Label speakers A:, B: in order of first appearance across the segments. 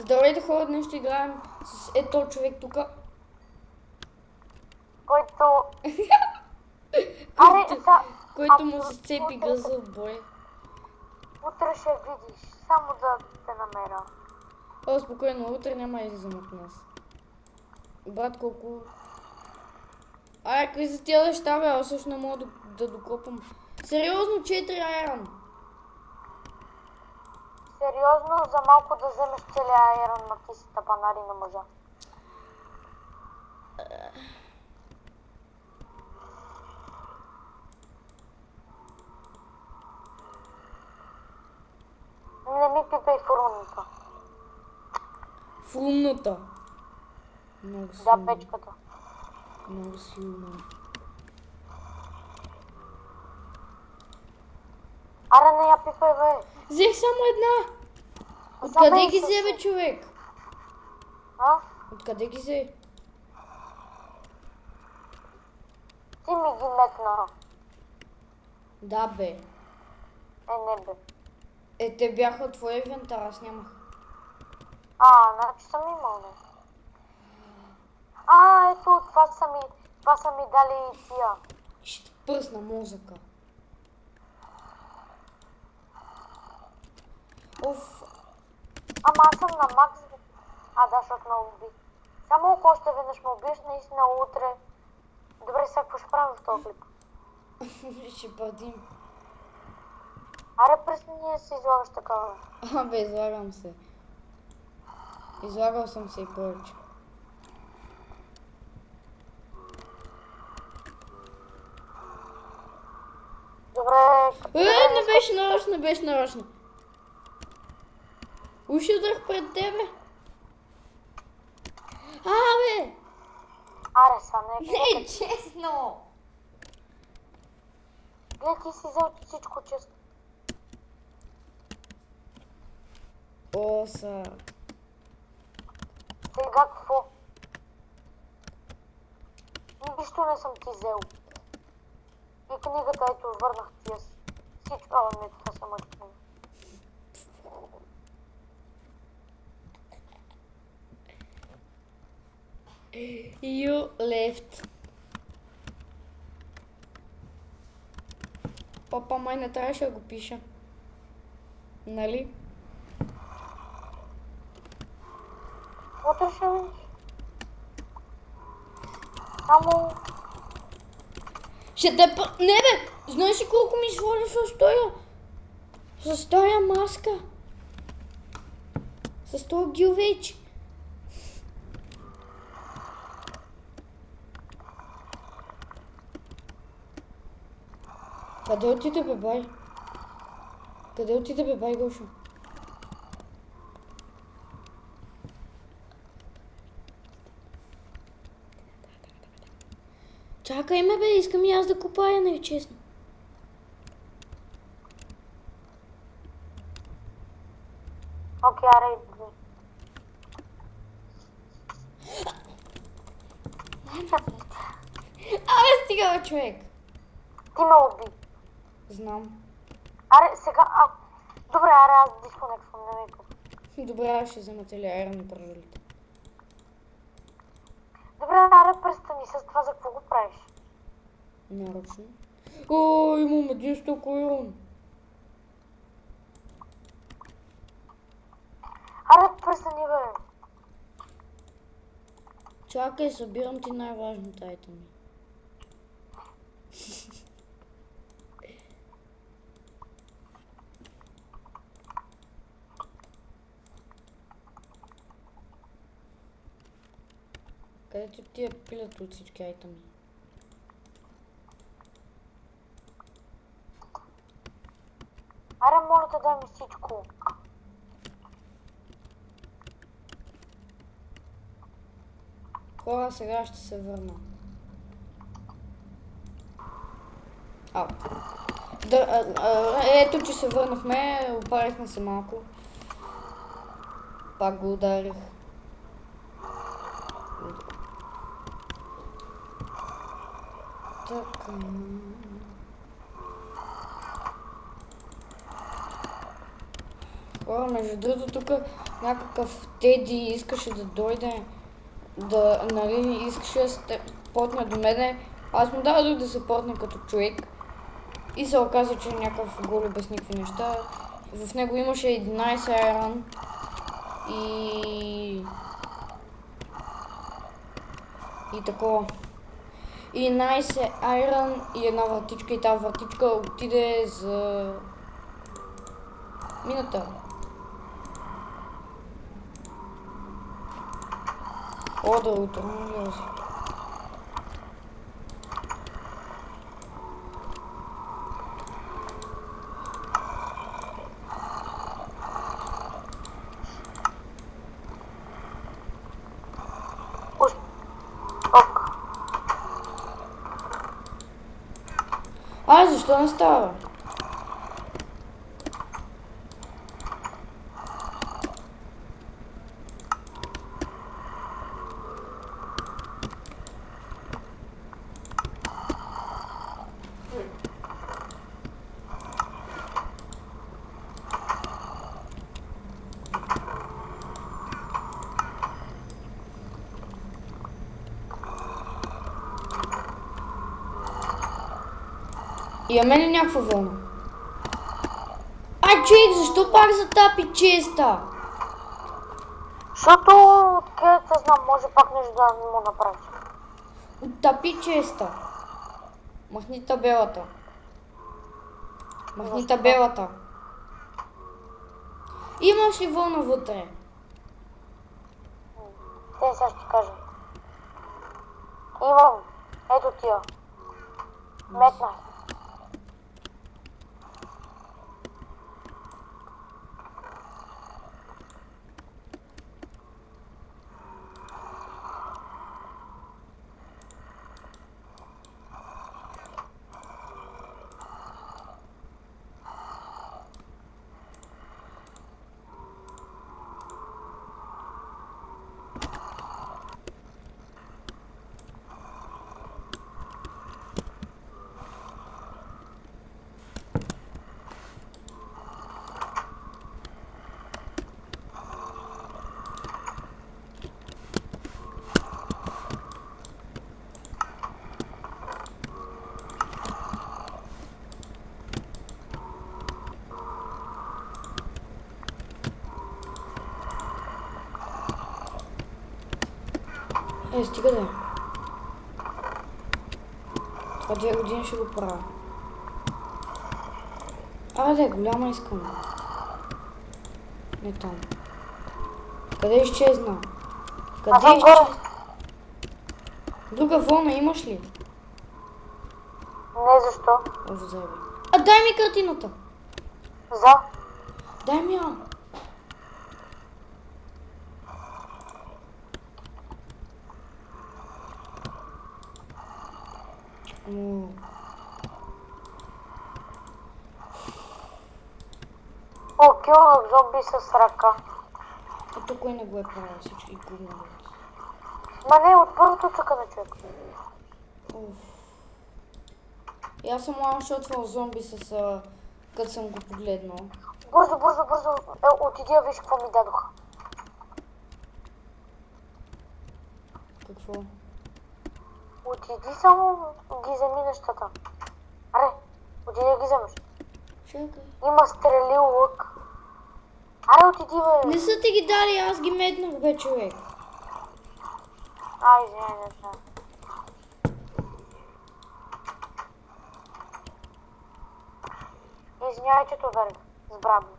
A: Здравейте хора, днес ще играем с ето човек тук.
B: Който... Аре,
A: който му се сцепи гъза в бой.
B: Утре ще видиш, само да те намеря.
A: О, спокойно, утре няма да излизам от нас. Брат, колко... Ай, какви за тия неща, бе, аз също не мога да докопам. Сериозно, 4 айрон.
B: Сериозно, за малко да вземеш целия айрон, ма ти си тапанари не можа. Не ми пипай фурунната.
A: Фрумната. Много
B: Да,
A: силно.
B: печката.
A: Много силно.
B: Аре, не я пипай, бе.
A: Взех само една.
B: За
A: Откъде
B: мен
A: ги
B: също.
A: взе, бе, човек?
B: А?
A: Откъде ги взе?
B: Ти ми ги метна.
A: Да, бе.
B: Не бе.
A: Те бяха от твоя инвентар, аз нямах.
B: Значи съм имал, не. Ето, това са ми дали тия.
A: Ще пръсна мозъка. Оф.
B: Ама аз съм на макс. Да, защото ме уби. Само ако още веднъж ме убиеш, наистина утре. Добре, сега какво ще правим в този клип?
A: Ще падим.
B: Аре, пръсни ние се излагаш такава.
A: Бе, излагам се. Излагал съм се и повече.
B: Добре.
A: Не беше нарочно, не беше нарочно. Уши удрах пред тебе. Бе!
B: Аре, са, не.
A: Не, честно!
B: Гледай, ти си взел всичко честно.
A: Оса.
B: Сега какво? Нищо не съм ти взел. И книгата, ето, върнах тия си. Всичко, не, това са моите книги.
A: You left. Папа, май не трябваше да го пиша. Нали?
B: Утре ще видиш. Само...
A: Ще те Не, бе! Знаеш ли колко ми сваля с тоя маска? С този гилвеч. Къде отиде, бе, бай? Къде отиде, бе, бай, Гошо? Чакай ме, бе, искам и аз да копая, не е честно.
B: Окей, аре, идви.
A: Стига, бе, човек.
B: Ти ме уби.
A: Знам.
B: Аре, сега... Добре, аре, аз дисконектвам, не ме пука.
A: Добре, аз ще взема цели айрон и пържолите.
B: Добре, аре, престани с това, за какво го правиш?
A: Нарочно. Имам един сток айрон.
B: Аре, престани, бе.
A: Чакай, събирам ти най-важната айтеми. Където ти пилят от всички айтеми?
B: Аре, моля те, дай ми всичко.
A: Хора, сега ще се върна. Ето, че се върнахме, опарихме се малко. Пак го ударих. Така. Хора, между другото, тук някакъв Теди искаше да дойде, нали, искаше да се потне до мене. Аз му дадох да се потне като човек и се оказа, че е някакъв голи без никакви неща. В него имаше 11 iron и такова. 11 iron и една вратичка и тази вратичка отиде за мината. О, да утро, защо не става? Имаме ли някаква вълна? Ай, човек, защо пак затапи честа?
B: Защото, откъдето знам, може пак нещо да му направиш.
A: Оттапи честа. Махни табелата. Махни табелата. Имаш ли вълна вътре?
B: Те сега ще ти кажа. Имам. Ето тия. Метнах.
A: Стига да. Това 2 години ще го правя. Да, голяма искам. Не там. Къде изчезна? Къде изчезна? Друга вълна имаш ли?
B: Не, защо?
A: Взеби. Дай ми картината.
B: За?
A: Дай ми я.
B: Килнах зомби с ръка.
A: Тук кой не го е правил всички губна.
B: Ма не, от първото чука на човек.
A: И аз съм ланшотвал зомби с като съм го погледнал.
B: Бързо. Отиди да виж какво ми дадоха.
A: Какво?
B: Отиди само ги вземи нещата. Аре, отиди да ги вземеш.
A: Чакай.
B: Има стрели, лък. Аре, отиди, бе.
A: Не са ти ги дали, аз ги метнах, бе, човек.
B: Извиняй, не знам. Извинявай, че те ударих. Сбрабно.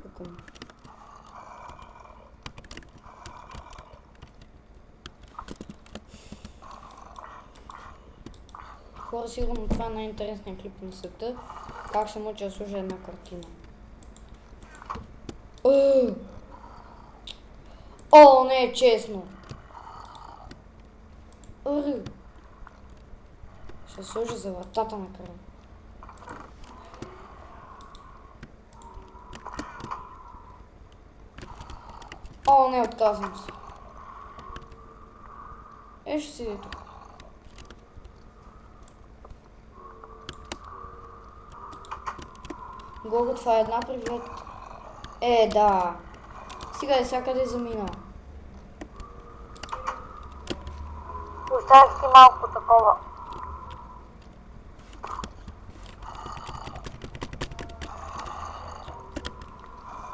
A: Пукам. Хора, сигурно това е най-интересният клип на света. Как се мъча да служа една картина. О, не е честно. Ще служа за вратата на края. О, не, отказвам се. Ще седи тук. Гого, това е една, привет. Да. Сега всякъде замина.
B: Оставих ти малко такова.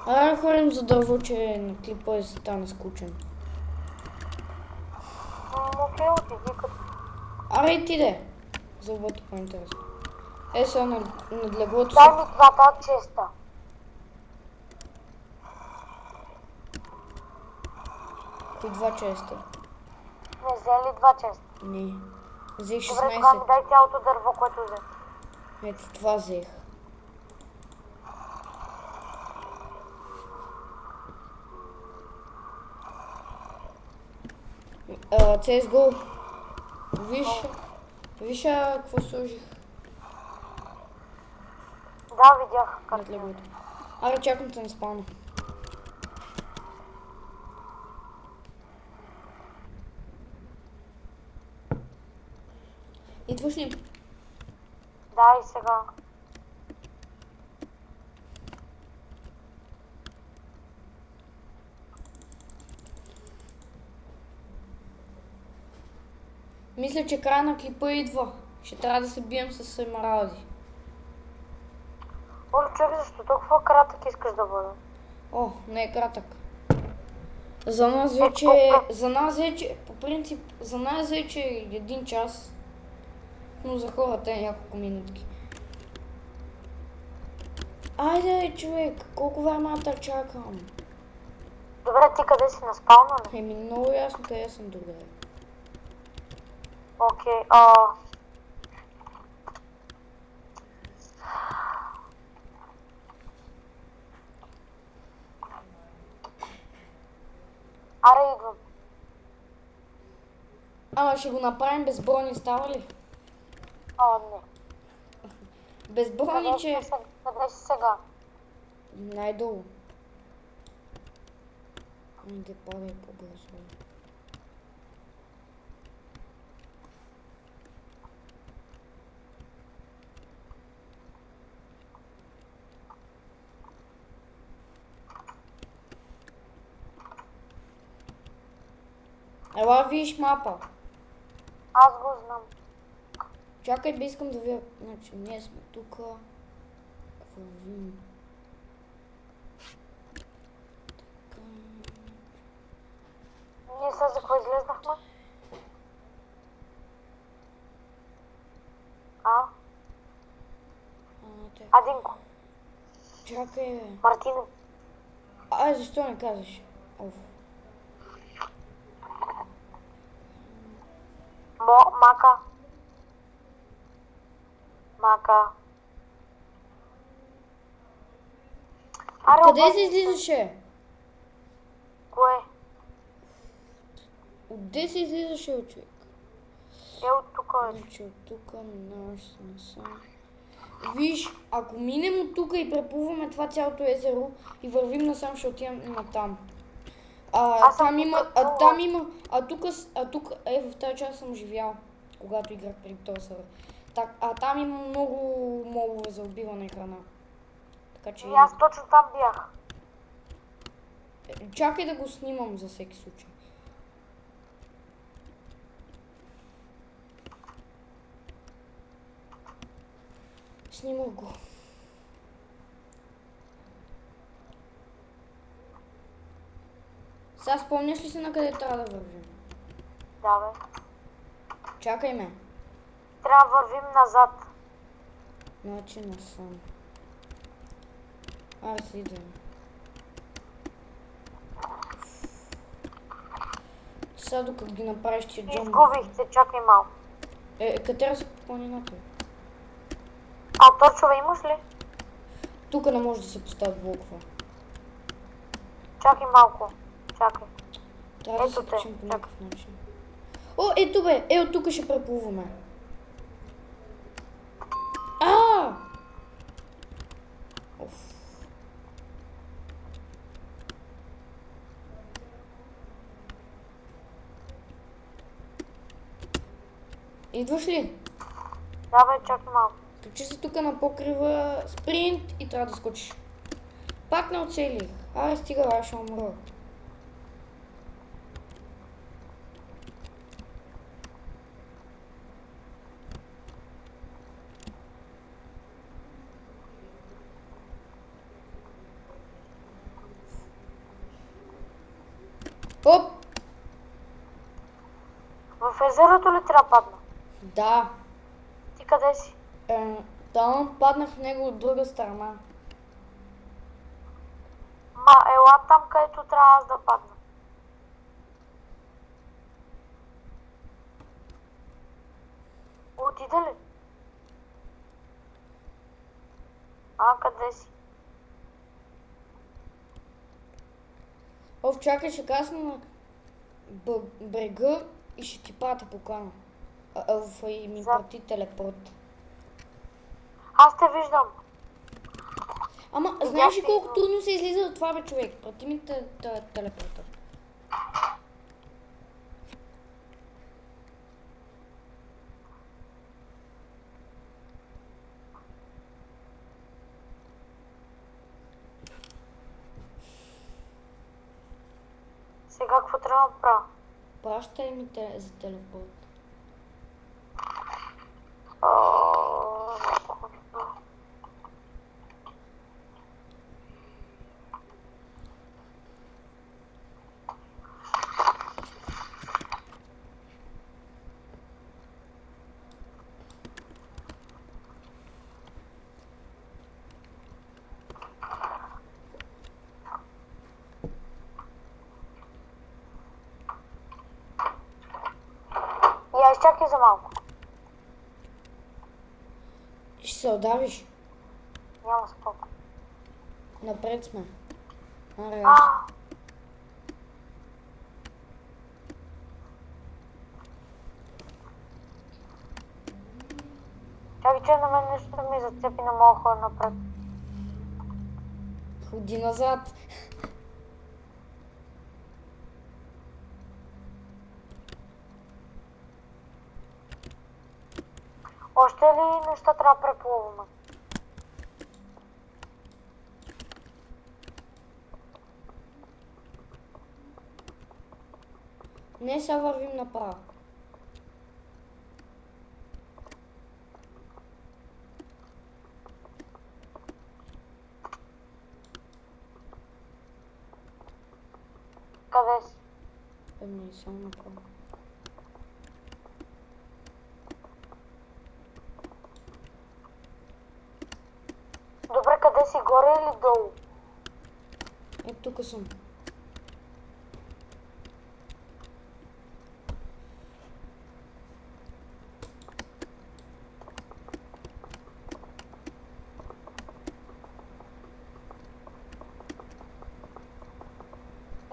A: Аре ходим за дърво, че на клипа е стана скучен.
B: Окей, отиди като.
A: Аре ти де. За лъвото по-интересно. Сега над леглото
B: Дай
A: си.
B: ми двата честа.
A: Кои 2 честа?
B: Не взе ли два честа?
A: Не. Взех
B: Добре, това ми
A: 16.
B: дай цялото дърво, което взе.
A: Ето това взех. CSGO. Виж какво сложих
B: Да, видях
A: над
B: как.
A: леглото. Аре чакам те на спална. Идваш ли?
B: Да, и сега.
A: Мисля, че края на клипа идва. Ще трябва да се бием с емералди.
B: Оле, човек, защо толкова кратък искаш да бъде?
A: О, не е кратък. За нас вече, по принцип, за нас вече е 1 час. Но за хората е няколко минутки. Айде, човек, колко време да чакам?
B: Добре, ти къде си на спална ли?
A: Много ясно къде съм другаде.
B: Окей, Аре, идвам.
A: Ама ще го направим без брони, става ли?
B: Не.
A: Без брони, че...
B: Къде си сега?
A: Най-долу. Айде, падай по-бързо. Ела, виж мапа.
B: Аз го знам.
A: Чакай, бе, искам да видя. Значи, ние сме тук. Вървим.
B: Ние сега за какво излезнахме? Адинко.
A: Чакай, бе.
B: Мартине.
A: Защо не казваш? Оф.
B: Мака. Аре,
A: Къде се
B: обади се.
A: излизаше?
B: Кое?
A: Отде се излизаше, от човек?
B: От тук.
A: Значи от тук минаваш насам. Виж, ако минем от тук и преплуваме това цялото езеро и вървим насам, ще отидем натам. Тук в тази част съм живял, когато играх при този сервер. Там има много мобове за убиване храна. Така че...
B: И аз точно там бях.
A: Чакай да го снимам за всеки случай. Снимах го. Сега спомняш ли се на къде трябва да вървим?
B: Да, бе.
A: Чакай ме.
B: Трябва да вървим назад.
A: Значи насам. Си идвам. Сега докато ги направиш тия джамби.
B: Изгубих се, чакай малко.
A: Катера се по планината.
B: Торчове имаш ли?
A: Тук не може да се поставят блоква.
B: Чакай малко. Чакай.
A: Трябва да се качим по някакъв начин. Ето бе! От тук ще преплуваме. Идваш ли?
B: Да, бе, чакай малко.
A: Качи се тук на покрива, спринт и трябва да скочиш. Пак не оцелих. Аре, стига, аз ще умра. Оп!
B: В езерото ли трябва падна?
A: Да.
B: Ти къде си?
A: Там паднах в него от друга страна.
B: Ма, ела там, където трябва аз да падна. Отида ли? А, къде си?
A: Ов, чакай, ще касна на брега и ще ти пратя покана. И ми прати телепорт.
B: Аз те виждам.
A: Ама, знаеш ли колко трудно се излиза от това, бе, човек? Прати ми телепорта.
B: Сега какво трябва да правя?
A: Пращай ми за телепорт.
B: Я изчакай за малко.
A: Ще се удавиш.
B: Няма споко.
A: Напред сме. Аре,
B: А, чакай, че на мен нещо ми зацепи, не мога да ходя напред.
A: ходи назад.
B: Още ли неща трябва да преплуваме?
A: Не, сега вървим направо.
B: Къде си?
A: Само направо.
B: Добре, къде си? Горе или долу?
A: Ето тук съм.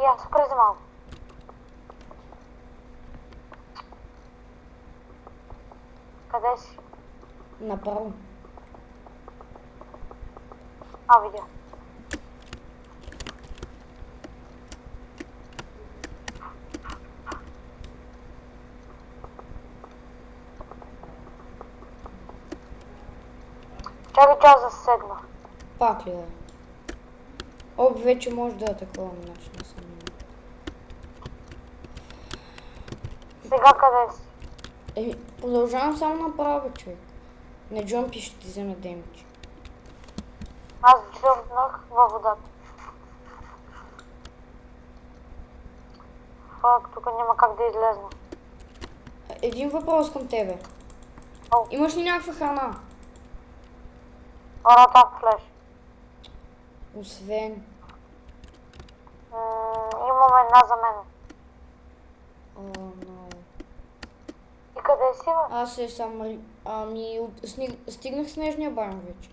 B: И аз спри за малко. Къде си?
A: Направо.
B: А, видя. Чакай, че аз заседна.
A: Пак ли да? Об, вече може да атакувам, значи не съм.
B: Сега къде си?
A: Продължавам само направо, бе, човек. Не джумпи, ще ти вземе демидж.
B: Аз джъмпнах във водата. Фак, тук няма как да излезна.
A: Един въпрос към тебе.
B: О.
A: Имаш ли някаква храна?
B: Ротак флеш.
A: Освен...
B: Имам една за мен.
A: О, но...
B: И къде си, бе?
A: Аз се сам... Стигнах снежния барм вече.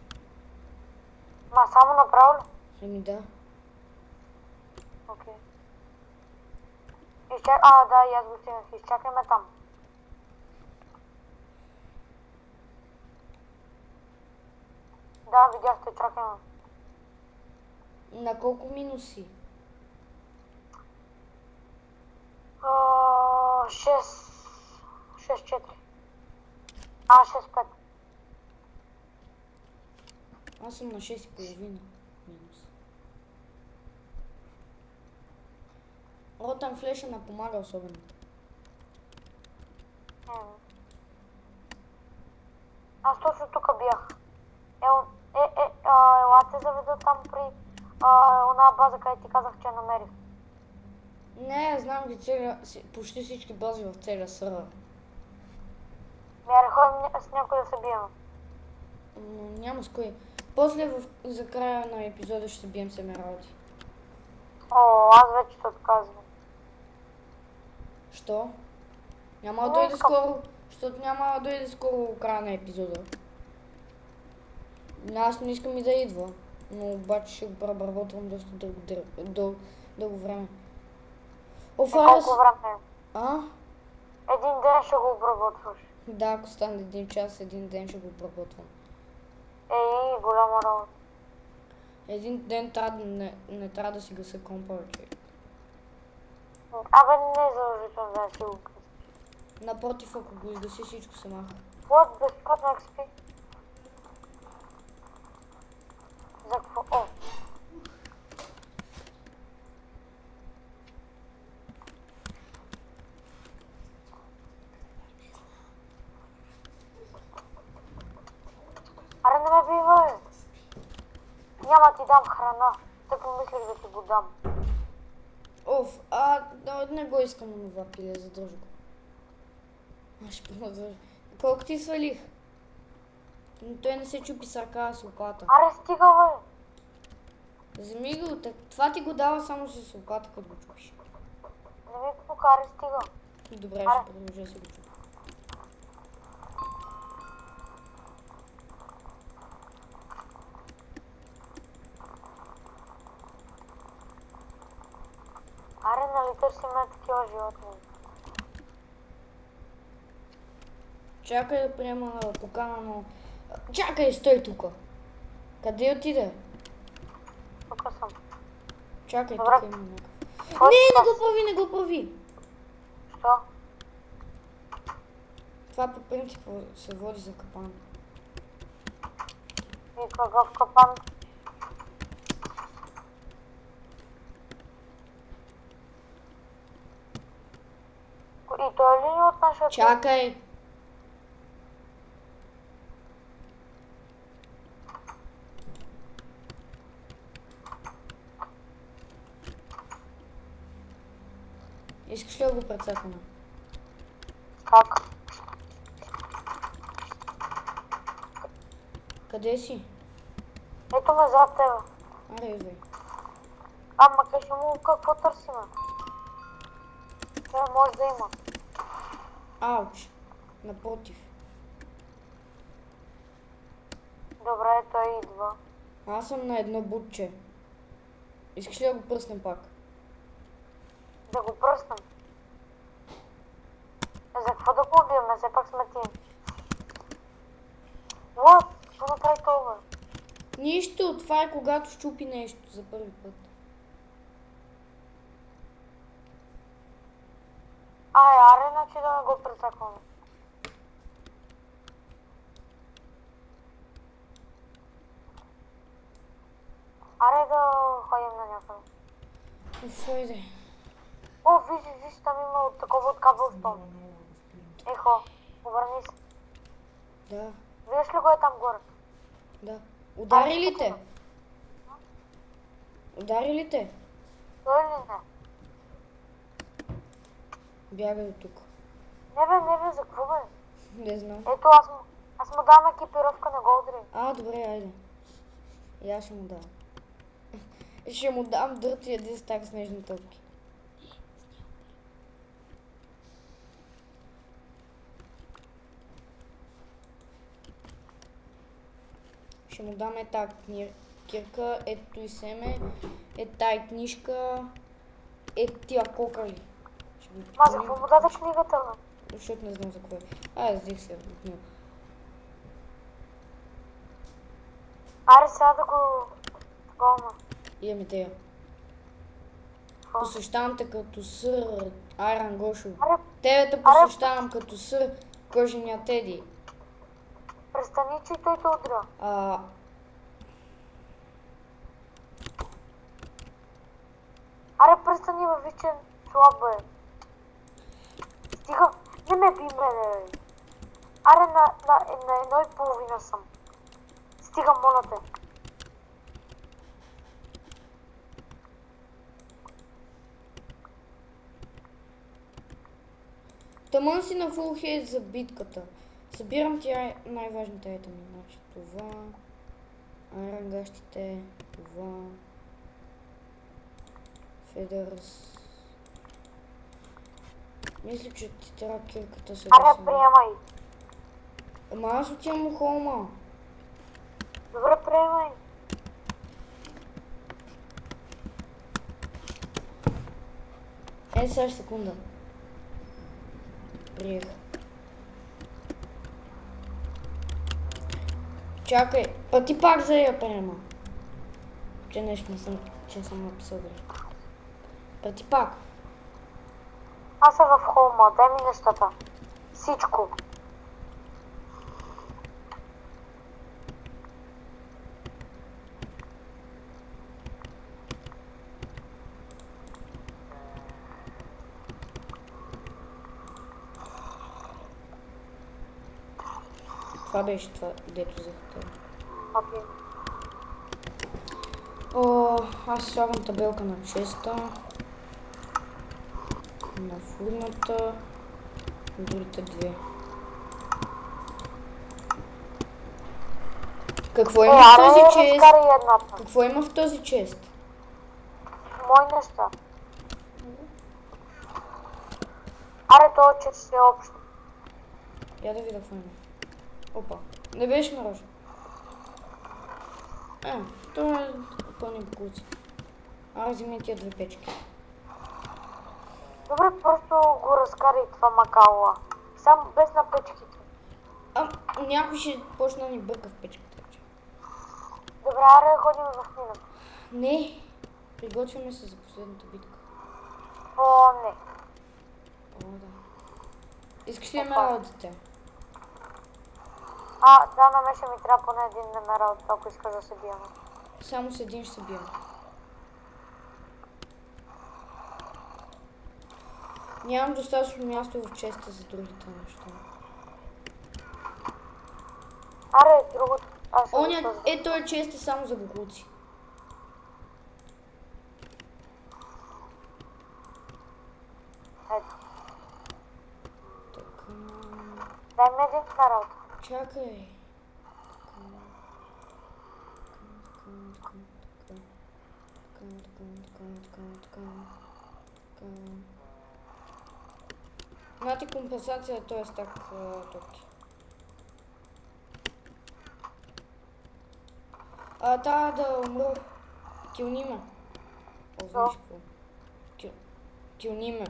B: Ма, само направо ли?
A: Ами да.
B: Окей. А, да, и аз го стигнах. Изчакай ме там. Да, видяхте, чакай ме.
A: На колко минуси?
B: 6-4. А, 6-5.
A: Аз съм на 6,5 минус. Short-time флеша не помага особено.
B: Аз точно тук бях. Елате заведа там при една база, където ти казах, че я намерих.
A: Не, знам ги почти всички бази в целия сервер.
B: Аре, ходим с някой да се бием.
A: Но няма с кой. После за края на епизода ще се бием с емералди.
B: О, аз вече се отказвам.
A: Що? Няма да
B: Не
A: дойде
B: искам.
A: скоро, защото няма да дойде скоро края на епизода. Аз не искам и да идва, но обаче ще го преработвам доста дълго време.
B: Колко време?
A: А?
B: Един ден ще го обработваш.
A: Да, ако стане един час, един ден ще го обработвам.
B: Голяма работа.
A: Един ден не трябва да си гаса компа, човек.
B: Абе, не е задължително да си го гасиш.
A: Напротив, ако го изгаси, всичко се маха.
B: Вот, безплатно XP. За какво? О! Аре, не ме бивай! Няма ти дам храна. Те помислих да ти го дам.
A: Оф, не го искам онова пиле, задържа го. Аз ще подържа. Колко ти свалих? Но той не се чупи с ръка, с лопата.
B: Аре, стига, бе!
A: Вземи го, това ти го дава само с лопата, като го чупиш.
B: Не ми покаре, стига.
A: Добре,
B: Аре.
A: ще продължа да си го чупя.
B: Аре, нали търсиме такива животни?
A: Чакай да приема покана, но... Чакай, стой тука. Къде отиде?
B: Тук съм.
A: Чакай,
B: Добре.
A: тук има някакъв.
B: Кой
A: Не
B: това?
A: го прави, не го прави.
B: Що?
A: Това по принцип се води за капан.
B: И какъв капан? И той е ли ни от нашия...
A: Чакай. Искаш ли да го прецакаме?
B: Как?
A: Къде си?
B: Ето ме зад тебе.
A: Аре, идвай.
B: Ама кажи му какво търсиме. Това може да има.
A: Ауч. Напротив.
B: Добре, той идва.
A: Аз съм на едно бутче. Искаш ли да го пръснем пак?
B: Да го пръснем. За какво да го убием? Все пак сме тим. Вот, какво направи това?
A: Нищо, това е когато щупи нещо за първи път.
B: Аре, значи да не го прецакваме. Аре да ходим на някъде.
A: Уф, айде.
B: О, виж, там има такова от кабелстон. Ехо, обърни се.
A: Да,
B: Виждаш ли го е там горе?
A: да. Удари ли те? Удари ли те?
B: Той ли не?
A: Бягай от тук.
B: Не бе, за какво бе?
A: Не знам.
B: Ето аз му дам екипировка, не го удари.
A: Добре, айде. И аз ще му дам. Ще му дам дърт и един стак снежни топки. Ще му дам тази кирка, ето и семе, тая книжка, тия кокали.
B: Ма за какво му даде книгата, бе?
A: Защото не знам за какво е. Аз взех се от него.
B: Аре сега да го голна.
A: Имам идея. Посещавам те като сър Айран Гошо.
B: Аре,
A: Тебе те посещавам като сър Кожения Теди.
B: престани, че и той те удря. Аре, престани, бе, виж, че се слаб, бе. Стига, не ме би, бе. Аре, на 1,5 съм. Стига, моля те.
A: Тъмън си на фул хейт за битката. Събирам ти най-важните айтеми. Значи това, рангащите, това, федърс. Мисля, че ти трябва кирката сега.
B: Аре, приемай.
A: Ама аз отивам у холма.
B: Добре, приемай.
A: Сега секунда. Приех. Чакай, па ти пак за я приема. Че нещо не съм, че съм написал грешка. Па ти пак.
B: Аз съм в холма, дай ми нещата. Всичко.
A: Това беше това, дето взех това.
B: Окей.
A: О, аз слагам табелка на честа. На фурната. Другите две. Какво има в този чест?
B: Разкарай едната.
A: Какво има в този чест?
B: Мои неща. Аре, това чест ще е общо.
A: Я да видя какво има. Опа, не беше нарочно. Това е пълни букуци. Аре, вземи тия две печки.
B: Добре, просто го разкарай това макала. Само без на печките.
A: Някой ще почна да ни бърка в печката.
B: Добре, аре, ходим в мината.
A: Не, приготвяме се за последната битка.
B: О, не.
A: О, да. Искаш ли емералдите?
B: Да, на мен ще ми трябва поне един емералд, ако искаш да се бием.
A: Само с един ще се бием. Нямам достатъчно място в честа за другите неща.
B: Аре, другото.
A: Той чест е само за богуци.
B: Ето.
A: Така.
B: Дай ми един емералд.
A: Чакай. Мати компенсация, т.е. так топки. Трябва да умра. Килни ме. Знаеш какво? Килни ме.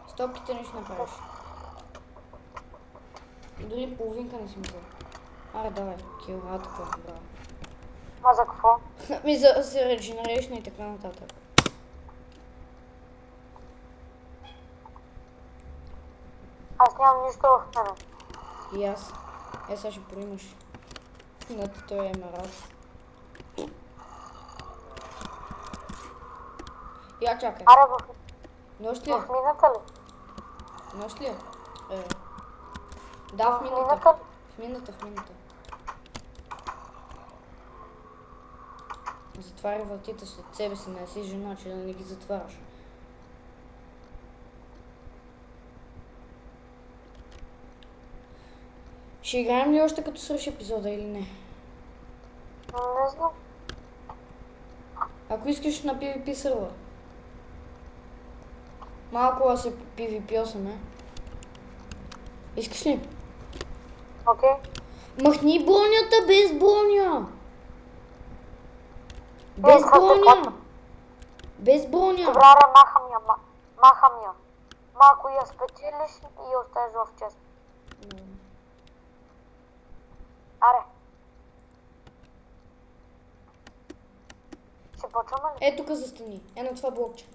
A: Стопките не ще направиш. Дори половинка не си мисля. Аре, давай, кил, така, браво.
B: А за какво?
A: За се регенерейшн и така нататък.
B: Аз нямам нищо в мене.
A: И аз. Сега ще поимаш. На той емералд. Я чакай.
B: Аре,
A: Нощ ли?
B: в мината ли?
A: Нощ ли? Да, в мината.
B: Мината ли?
A: В мината. Затваря вратите след себе си, не си жена, че да не ги затваряш. Ще играем ли още като свърши епизода или не?
B: Не знам.
A: Ако искаш на PvP сервер. Малко да се PvP-осаме. Искаш ли?
B: Окей.
A: Махни бронята без броня!
B: Без
A: Без броня!
B: броня!
A: Без броня!
B: Добре, аре, махам я. Малко я спечелиш и я оставиш в чест. Аре. Ще почваме ли?
A: Тук застани. На това блокче.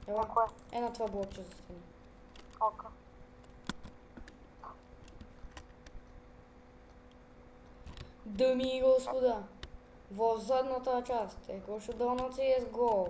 B: На кое?
A: На това блокче застани.
B: Ока.
A: Дами и господа, в задната част е Гошо Донат CSGO.